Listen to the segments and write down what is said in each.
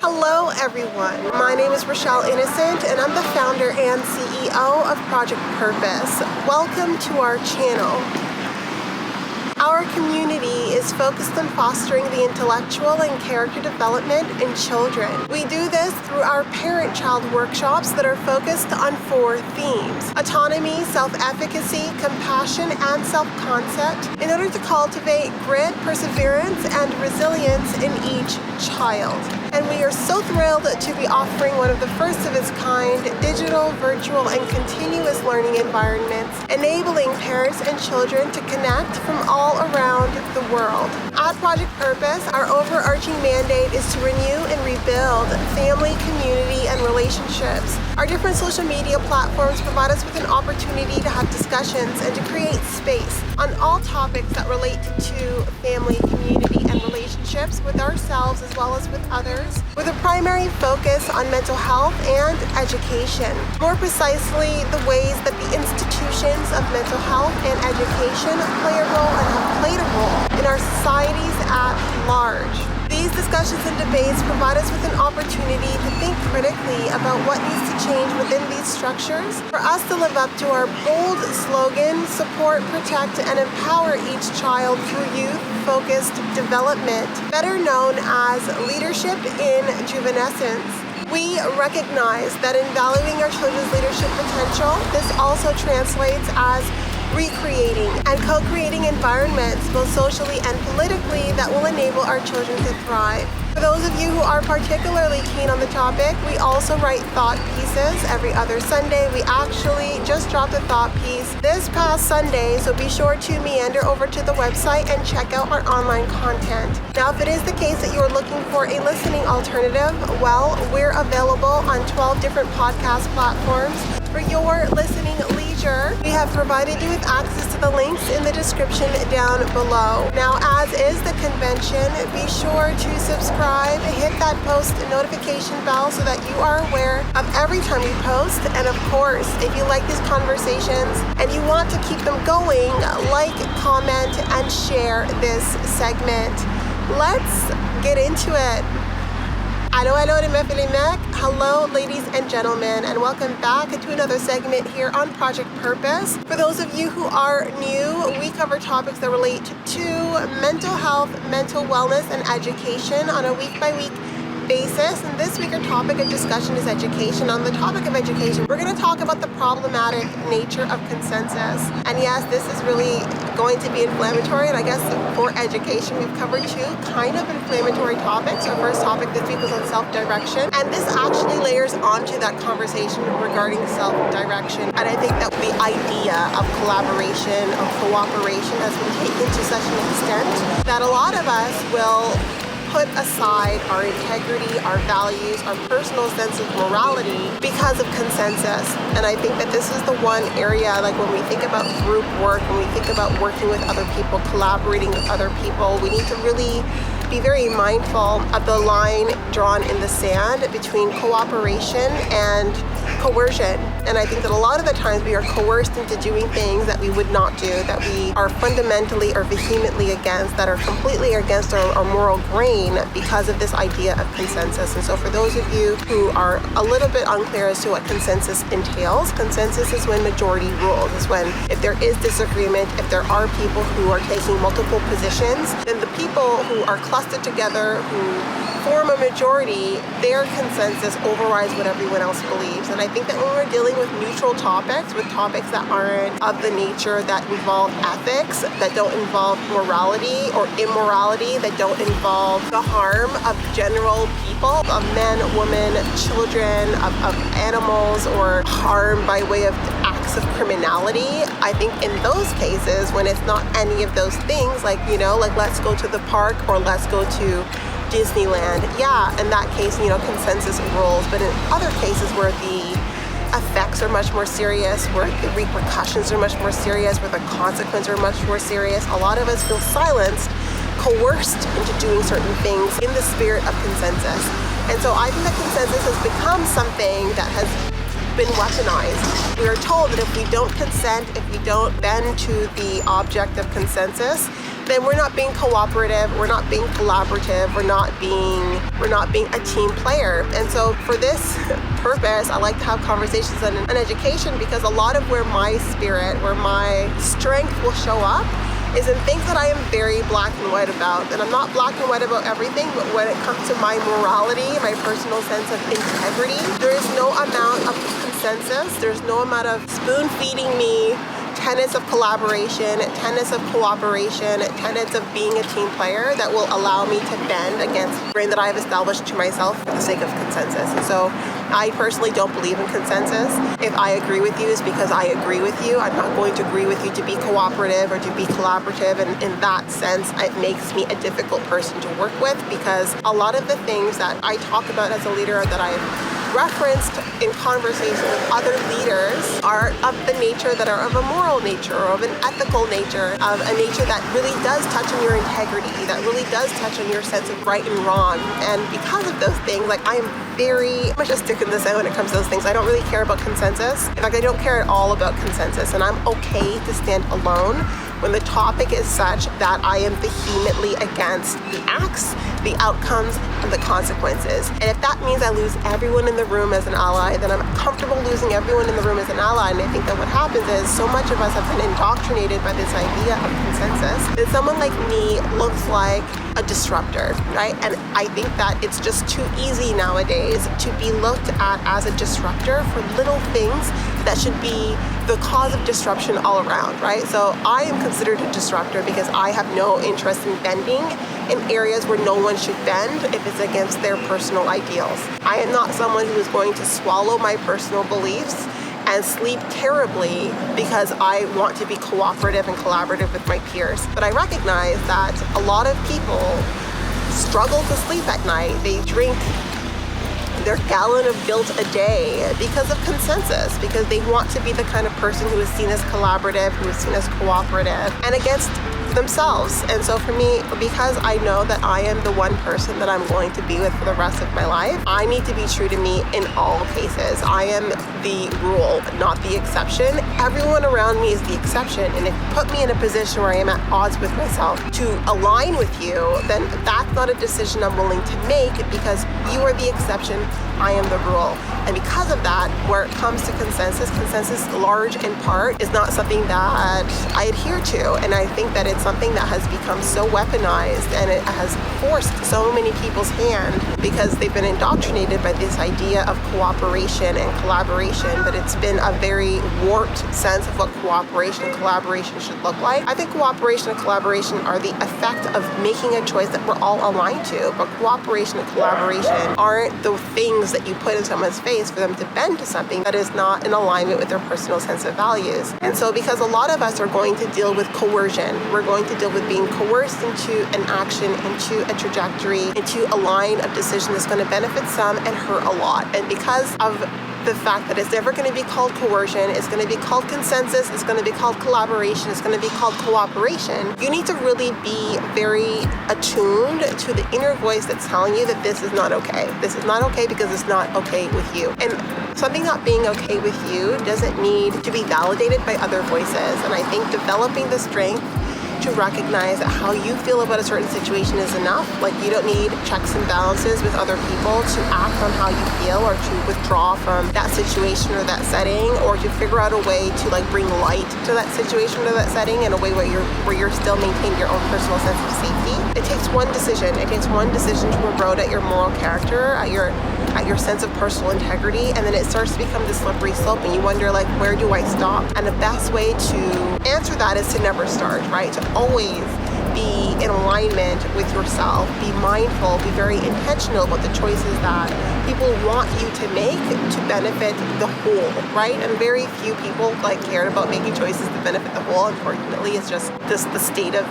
Hello everyone, my name is Rochelle Innocent and I'm the founder and CEO of Project Purpose. Welcome to our channel. Our community is focused on fostering the intellectual and character development in children. We do this through our parent-child workshops that are focused on 4 themes: autonomy, self-efficacy, compassion, and self-concept, in order to cultivate grit, perseverance, and resilience in each child. And we are so thrilled to be offering one of the first of its kind digital, virtual, and continuous learning environments, enabling parents and children to connect from all around the world. At Project Purpose, our overarching mandate is to renew and rebuild family, community, and relationships. Our different social media platforms provide us with an opportunity to have discussions and to create space on all topics that relate to family, community, and relationships with ourselves as well as with others, with a primary focus on mental health and education. More precisely, the ways that the institutions of mental health and education play a role and have played a role in our societies at large. These discussions and debates provide us with an opportunity to think critically about what needs to change within these structures for us to live up to our bold slogan, support, protect, and empower each child through youth-focused development, better known as leadership in juvenescence. We recognize that in valuing our children's leadership potential, this also translates as recreating and co-creating environments, both socially and politically, that will enable our children to thrive. For those of you who are particularly keen on the topic, we also write thought pieces every other Sunday. We actually just dropped a thought piece this past Sunday, so be sure to meander over to the website and check out our online content. Now, if it is the case that you are looking for a listening alternative, well, we're available on 12 different podcast platforms. For your listening leisure, we have provided you with access to the links in the description down below. Now, as is the convention, be sure to subscribe, hit that post notification bell so that you are aware of every time we post. And of course, if you like these conversations and you want to keep them going, like, comment, and share this segment. Let's get into it. Hello, ladies and gentlemen, and welcome back to another segment here on Project Purpose. For those of you who are new, we cover topics that relate to mental health, mental wellness, and education on a week-by-week basis. And this week our topic of discussion is education. On the topic of education, we're going to talk about the problematic nature of consensus. And yes, this is really going to be inflammatory, and I guess for education we've covered 2 kind of inflammatory topics. Our first topic this week was on self-direction, and this actually layers onto that conversation regarding self-direction. And I think that the idea of collaboration or cooperation has been taken to such an extent that a lot of us will put aside our integrity, our values, our personal sense of morality because of consensus. And I think that this is the one area, like when we think about group work, when we think about working with other people, collaborating with other people, we need to really be very mindful of the line drawn in the sand between cooperation and coercion. And I think that a lot of the times we are coerced into doing things that we would not do, that we are fundamentally or vehemently against, that are completely against our moral grain because of this idea of consensus. And so for those of you who are a little bit unclear as to what consensus entails, consensus is when majority rules. It's when if there is disagreement, if there are people who are taking multiple positions, then the people who are clustered together, who form a majority, their consensus overrides what everyone else believes. And I think that when we're dealing with neutral topics, with topics that aren't of the nature that involve ethics, that don't involve morality or immorality, that don't involve the harm of general people, of men, women, children, of animals, or harm by way of acts of criminality, I think in those cases, when it's not any of those things, like let's go to the park or let's go to Disneyland, yeah, in that case, consensus rules. But in other cases where the effects are much more serious, where the repercussions are much more serious, where the consequences are much more serious, a lot of us feel silenced, coerced into doing certain things in the spirit of consensus. And so I think that consensus has become something that has been weaponized. We are told that if we don't consent, if we don't bend to the object of consensus, then we're not being cooperative, we're not being collaborative, we're not being a team player. And so for this purpose, I like to have conversations on education, because a lot of where my spirit, where my strength will show up is in things that I am very black and white about. And I'm not black and white about everything, but when it comes to my morality, my personal sense of integrity, there is no amount of consensus, there's no amount of spoon feeding me tenets of collaboration, tenets of cooperation, tenets of being a team player that will allow me to bend against the grain that I have established to myself for the sake of consensus. And so I personally don't believe in consensus. If I agree with you, it's because I agree with you. I'm not going to agree with you to be cooperative or to be collaborative. And in that sense, it makes me a difficult person to work with, because a lot of the things that I talk about as a leader that I've referenced in conversation with other leaders are of the nature that are of a moral nature, or of an ethical nature, of a nature that really does touch on your integrity, that really does touch on your sense of right and wrong. And because of those things, like I am very much a stick in the sand when it comes to those things. I don't really care about consensus. In fact, I don't care at all about consensus, and I'm okay to stand alone when the topic is such that I am vehemently against the acts, the outcomes, and the consequences. And if that means I lose everyone in the room as an ally, then I'm comfortable losing everyone in the room as an ally. And I think that what happens is so much of us have been indoctrinated by this idea of consensus that someone like me looks like a disruptor, right? And I think that it's just too easy nowadays to be looked at as a disruptor for little things that should be the cause of disruption all around, right? So I am considered a disruptor because I have no interest in bending in areas where no one should bend if it's against their personal ideals. I am not someone who is going to swallow my personal beliefs and sleep terribly because I want to be cooperative and collaborative with my peers. But I recognize that a lot of people struggle to sleep at night. They drink their gallon of guilt a day because of consensus, because they want to be the kind of person who is seen as collaborative, who is seen as cooperative, and against themselves. And so for me, because I know that I am the one person that I'm going to be with for the rest of my life, I need to be true to me in all cases. I am the rule, not the exception. Everyone around me is the exception. And if you put me in a position where I am at odds with myself to align with you, then that's not a decision I'm willing to make, because you are the exception, I am the rule. And because of that, where it comes to consensus large in part is not something that I adhere to. And I think that it's something that has become so weaponized, and it has forced so many people's hand because they've been indoctrinated by this idea of cooperation and collaboration, that it's been a very warped sense of what cooperation and collaboration should look like. I think cooperation and collaboration are the effect of making a choice that we're all aligned to, but cooperation and collaboration aren't the things that you put in someone's face for them to bend to something that is not in alignment with their personal sense of values. And so because a lot of us are going to deal with coercion, we're going to deal with being coerced into an action, into a trajectory, into a line of decision that's going to benefit some and hurt a lot. And because of the fact that it's never going to be called coercion, it's going to be called consensus, it's going to be called collaboration, it's going to be called cooperation, you need to really be very attuned to the inner voice that's telling you that this is not okay. This is not okay because it's not okay with you. And something not being okay with you doesn't need to be validated by other voices. And I think developing the strength to recognize that how you feel about a certain situation is enough. Like, you don't need checks and balances with other people to act on how you feel, or to withdraw from that situation or that setting, or to figure out a way to bring light to that situation or that setting in a way where you're still maintaining your own personal sense of safety. It takes one decision. It takes one decision to erode at your moral character, at your sense of personal integrity, and then it starts to become this slippery slope, and you wonder, where do I stop? And the best way to answer that is to never start, right? To always be in alignment with yourself, be mindful, be very intentional about the choices that people want you to make to benefit the whole, right? And very few people care about making choices to benefit the whole. Unfortunately, it's just the state of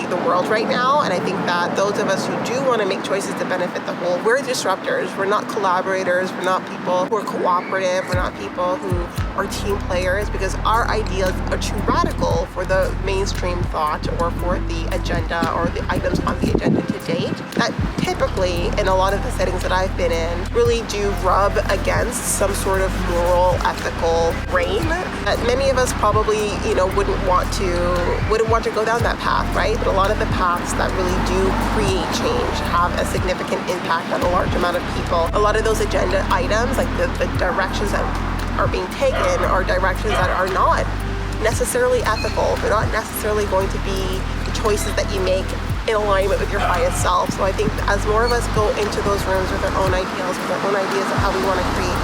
the world right now. And I think that those of us who do want to make choices to benefit the whole, we're disruptors. We're not collaborators. We're not people who are cooperative. We're not people who are team players, because our ideas are too radical for the mainstream thought or for the agenda or the items on the agenda to date that typically typically, in a lot of the settings that I've been in, really do rub against some sort of moral, ethical grain that many of us probably, wouldn't want to go down that path, right? But a lot of the paths that really do create change have a significant impact on a large amount of people. A lot of those agenda items, like the directions that are being taken, are directions that are not necessarily ethical. They're not necessarily going to be the choices that you make in alignment with your highest self. So I think as more of us go into those rooms with our own ideals, with our own ideas of how we want to create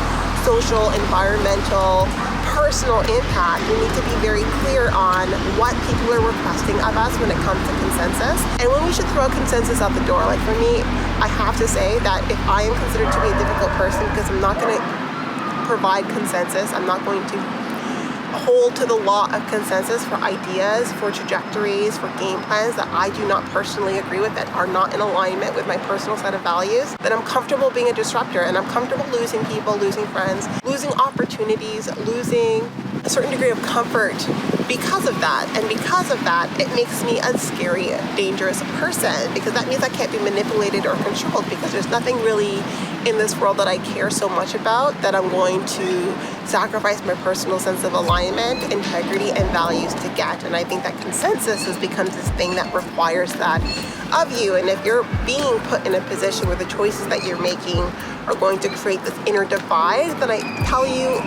social, environmental, personal impact, we need to be very clear on what people are requesting of us when it comes to consensus, and when we should throw consensus out the door. Like for me, I have to say that if I am considered to be a difficult person because I'm not going to provide consensus, I'm not going to hold to the law of consensus for ideas, for trajectories, for game plans that I do not personally agree with, that are not in alignment with my personal set of values, then I'm comfortable being a disruptor, and I'm comfortable losing people, losing friends, losing opportunities, losing a certain degree of comfort because of that. And because of that, it makes me a scary, dangerous person, because that means I can't be manipulated or controlled, because there's nothing really in this world that I care so much about that I'm going to sacrifice my personal sense of alignment, integrity, and values to get. And I think that consensus has become this thing that requires that of you. And if you're being put in a position where the choices that you're making are going to create this inner divide, then I tell you,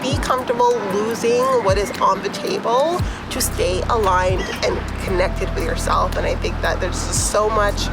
be comfortable losing what is on the table to stay aligned and connected with yourself. And I think that there's just so much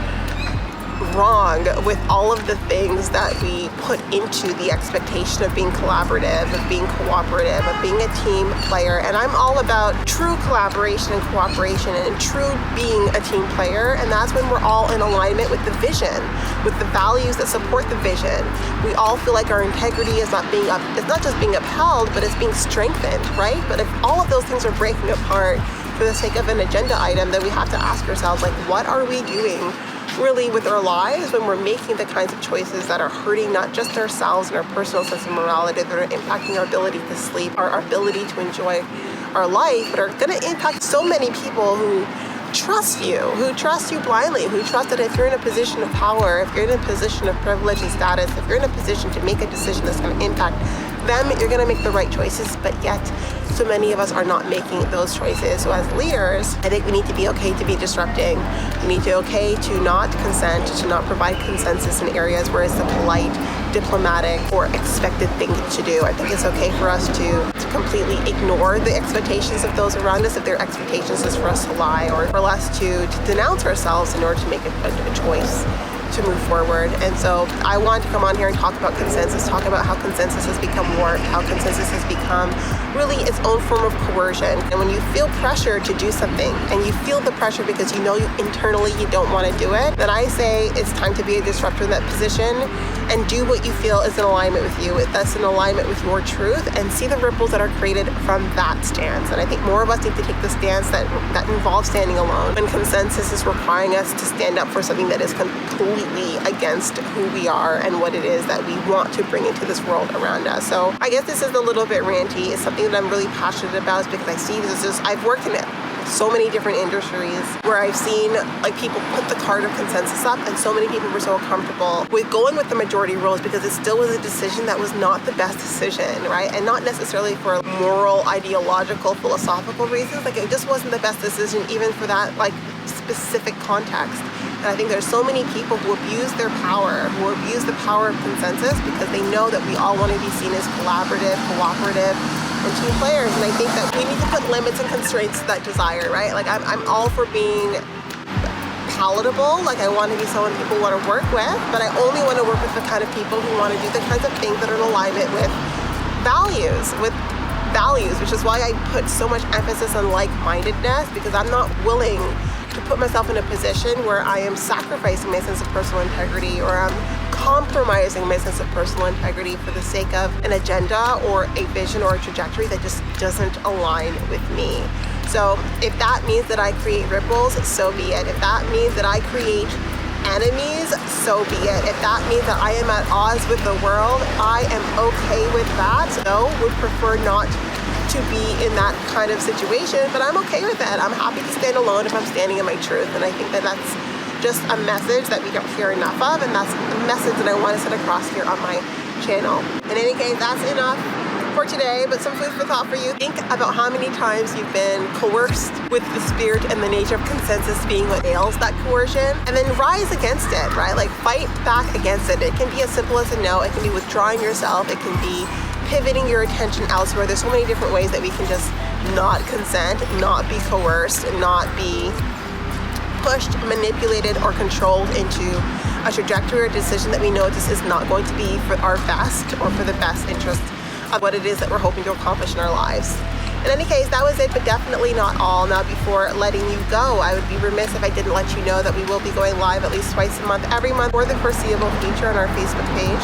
wrong with all of the things that we put into the expectation of being collaborative, of being cooperative, of being a team player. And I'm all about true collaboration and cooperation and true being a team player. And that's when we're all in alignment with the vision, with the values that support the vision. We all feel like our integrity is not just being upheld, but it's being strengthened, right? But if all of those things are breaking apart for the sake of an agenda item, then we have to ask ourselves, like, what are we doing really with our lives when we're making the kinds of choices that are hurting not just ourselves and our personal sense of morality, that are impacting our ability to sleep, our ability to enjoy our life, but are going to impact so many people who trust you blindly, who trust that if you're in a position of power, if you're in a position of privilege and status, if you're in a position to make a decision that's going to impact them, you're going to make the right choices. But yet so many of us are not making those choices. So as leaders, I think we need to be okay to be disrupting. We need to be okay to not consent, to not provide consensus in areas where it's the polite, diplomatic, or expected thing to do. I think it's okay for us to completely ignore the expectations of those around us if their expectations is for us to lie, or for us to denounce ourselves in order to make a choice to move forward. And so I wanted to come on here and talk about consensus, talk about how consensus has become work, how consensus has become really its own form of coercion. And when you feel pressure to do something, and you feel the pressure because you know internally you don't want to do it, then I say it's time to be a disruptor in that position and do what you feel is in alignment with you, that's in alignment with your truth, and see the ripples that are created from that stance. And I think more of us need to take the stance that involves standing alone, when consensus is requiring us to stand up for something that is completely against who we are and what it is that we want to bring into this world around us. So I guess this is a little bit ranty. It's something that I'm really passionate about, because I see this as I've worked in so many different industries where I've seen like people put the card of consensus up, and so many people were so comfortable with going with the majority rules because it still was a decision that was not the best decision, right? And not necessarily for moral, ideological, philosophical reasons. Like it just wasn't the best decision even for that like specific context. And I think there's so many people who abuse their power, who abuse the power of consensus because they know that we all want to be seen as collaborative, cooperative, and team players. And I think that we need to put limits and constraints to that desire, right? Like I'm all for being palatable. Like I want to be someone people want to work with, but I only want to work with the kind of people who want to do the kinds of things that are in alignment with values, which is why I put so much emphasis on like-mindedness, because I'm not willing to put myself in a position where I am sacrificing my sense of personal integrity, or I'm compromising my sense of personal integrity for the sake of an agenda or a vision or a trajectory that just doesn't align with me. So if that means that I create ripples, so be it. If that means that I create enemies, so be it. If that means that I am at odds with the world, I am okay with that. So would prefer not to be in that kind of situation, but I'm okay with that. I'm happy to stand alone if I'm standing in my truth. And I think that that's just a message that we don't hear enough of, and that's the message that I want to set across here on my channel. In any case, that's enough for today, but some food for thought for you. Think about how many times you've been coerced, with the spirit and the nature of consensus being what ails that coercion, and then rise against it, right? Like fight back against it. It can be as simple as a no, it can be withdrawing yourself, it can be pivoting your attention elsewhere. There's so many different ways that we can just not consent, not be coerced, not be pushed, manipulated, or controlled into a trajectory or decision that we know this is not going to be for our best or for the best interest of what it is that we're hoping to accomplish in our lives. In any case, that was it, but definitely not all. Now, before letting you go, I would be remiss if I didn't let you know that we will be going live at least twice a month, every month, for the foreseeable future on our Facebook page.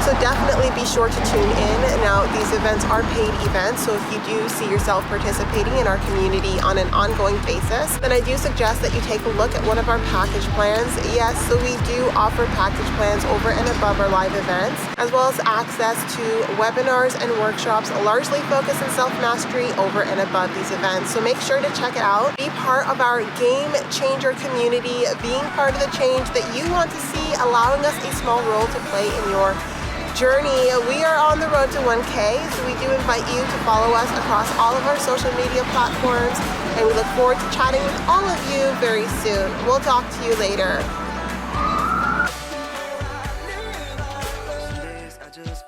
So definitely be sure to tune in. Now, these events are paid events, so if you do see yourself participating in our community on an ongoing basis, then I do suggest that you take a look at one of our package plans. Yes, so we do offer package plans over and above our live events, as well as access to webinars and workshops largely focused on self-mastery over and above these events. So make sure to check it out. Be part of our game changer community, being part of the change that you want to see, allowing us a small role to play in your journey. We are on the road to 1K, so we do invite you to follow us across all of our social media platforms, and we look forward to chatting with all of you very soon. We'll talk to you later.